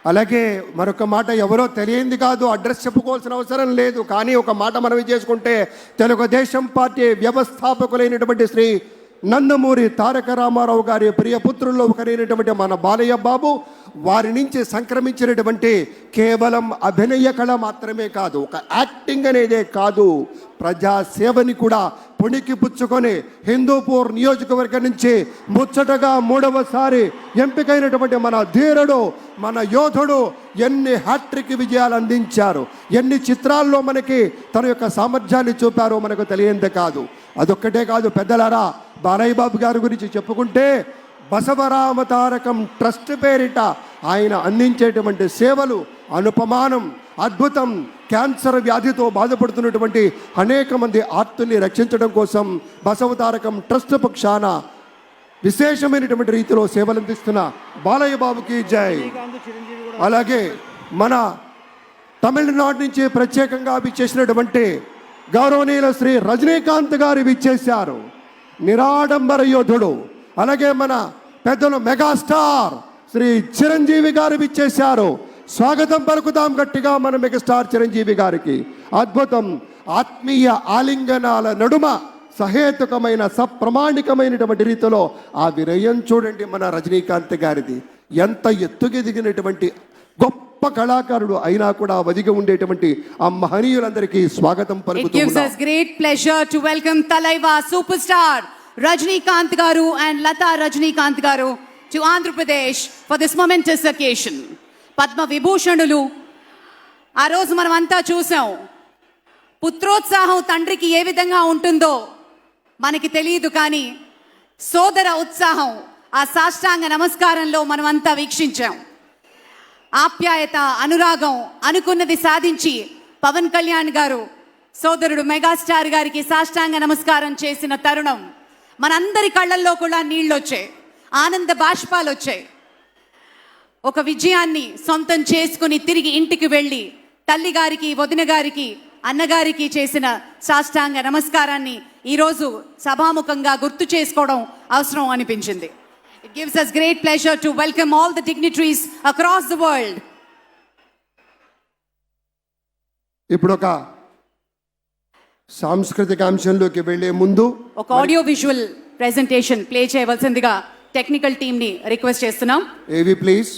అలాగే మరొక మాట, ఎవరో తెలియంది కాదు, అడ్రస్ చెప్పుకోవాల్సిన అవసరం లేదు. కానీ ఒక మాట మనవి చేసుకుంటే, తెలుగుదేశం పార్టీ వ్యవస్థాపకులైనటువంటి శ్రీ నందమూరి తారక రామారావు గారి ప్రియపుత్రుల్లో ఒకరైనటువంటి మన బాలయ్య బాబు, వారి నుంచి సంక్రమించినటువంటి కేవలం అభినయ కళ మాత్రమే కాదు, ఒక యాక్టింగ్ అనేదే కాదు, ప్రజాసేవని కూడా పుణికి పుచ్చుకొని హిందూపూర్ నియోజకవర్గం నుంచి ముచ్చటగా 3వసారి ఎంపికైనటువంటి మన ధీరుడు, మన యోధుడు ఎన్ని హ్యాట్రిక్ విజయాలు అందించారు, ఎన్ని చిత్రాల్లో మనకి తన యొక్క సామర్థ్యాన్ని చూపారో మనకు తెలియందే కాదు. అదొక్కటే కాదు పెద్దలారా, బాలయ్య బాబు గారి గురించి చెప్పుకుంటే బసవరామ తారకం ట్రస్ట్ పేరిట ఆయన అందించేటువంటి సేవలు అనుపమానం, అద్భుతం. క్యాన్సర్ వ్యాధితో బాధపడుతున్నటువంటి అనేక మంది ఆర్తుల్ని రక్షించడం కోసం బసవ తారకం ట్రస్ట్ పక్షాన విశేషమైనటువంటి రీతిలో సేవలు అందిస్తున్న బాలయ్య బాబుకి జై. అలాగే మన తమిళనాడు నుంచి ప్రత్యేకంగా విచ్చేసినటువంటి గౌరవనీయుల శ్రీ రజనీకాంత్ గారు విచ్చేశారు, నిరాడంబర యోధుడు. అలాగే మన పెద్దలు మెగాస్టార్ శ్రీ చిరంజీవి గారు విచ్చేశారు. స్వాగతం పలుకుదాం గట్టిగా మన మెగాస్టార్ చిరంజీవి గారికి. అద్భుతం. ఆత్మీయ ఆలింగనాల నడుమ సహేతుకమైన సప్రమాణికమైనటువంటి రీతిలో ఆ వినయం చూడండి మన రజనీకాంత్ గారిది. ఎంత ఎత్తుకెదిగినటువంటి గొప్ప కళాకారుడు అయినా కూడా వదిగి ఉండేటువంటి ఆ మహనీయులందరికీ స్వాగతం పలుకుతూ It gives us great pleasure to welcome Talaiva superstar Rajinikanth garu and Lata Rajinikanth garu to Andhra Pradesh for this momentous occasion. Padma విభూషణులు ఆ రోజు మనం అంతా చూసాం. పుత్రోత్సాహం తండ్రికి ఏ విధంగా ఉంటుందో మనకి తెలియదు, కానీ సోదర ఉత్సాహం ఆ సాష్టాంగ నమస్కారంలో మనం అంతా వీక్షించాం. ఆప్యాయత, అనురాగం, అనుకున్నది సాధించి పవన్ కళ్యాణ్ గారు సోదరుడు మెగాస్టార్ గారికి సాష్టాంగ నమస్కారం చేసిన తరుణం మనందరి కళ్ళల్లో కూడా నీళ్ళు వచ్చాయి, ఆనంద బాష్పాలు వచ్చాయి. ఒక విజయాన్ని సొంతం చేసుకుని తిరిగి ఇంటికి వెళ్ళి తల్లి గారికి, వదిన గారికి, అన్నగారికి చేసిన సాష్టాంగ నమస్కారాన్ని ఈరోజు సభాముఖంగా గుర్తు చేసుకోవడం అవసరం అనిపించింది. It gives us great pleasure to welcome all the dignitaries across the world. ఇప్పుడు ఒక సాంస్కృతిక అంశంలోకి వెళ్లే ముందు ఒక ఆడియో విజువల్ ప్రెజెంటేషన్ ప్లే చేయవలసిందిగా టెక్నికల్ టీమ్ ని రిక్వెస్ట్ చేస్తున్నాం. ఏవి ప్లీజ్.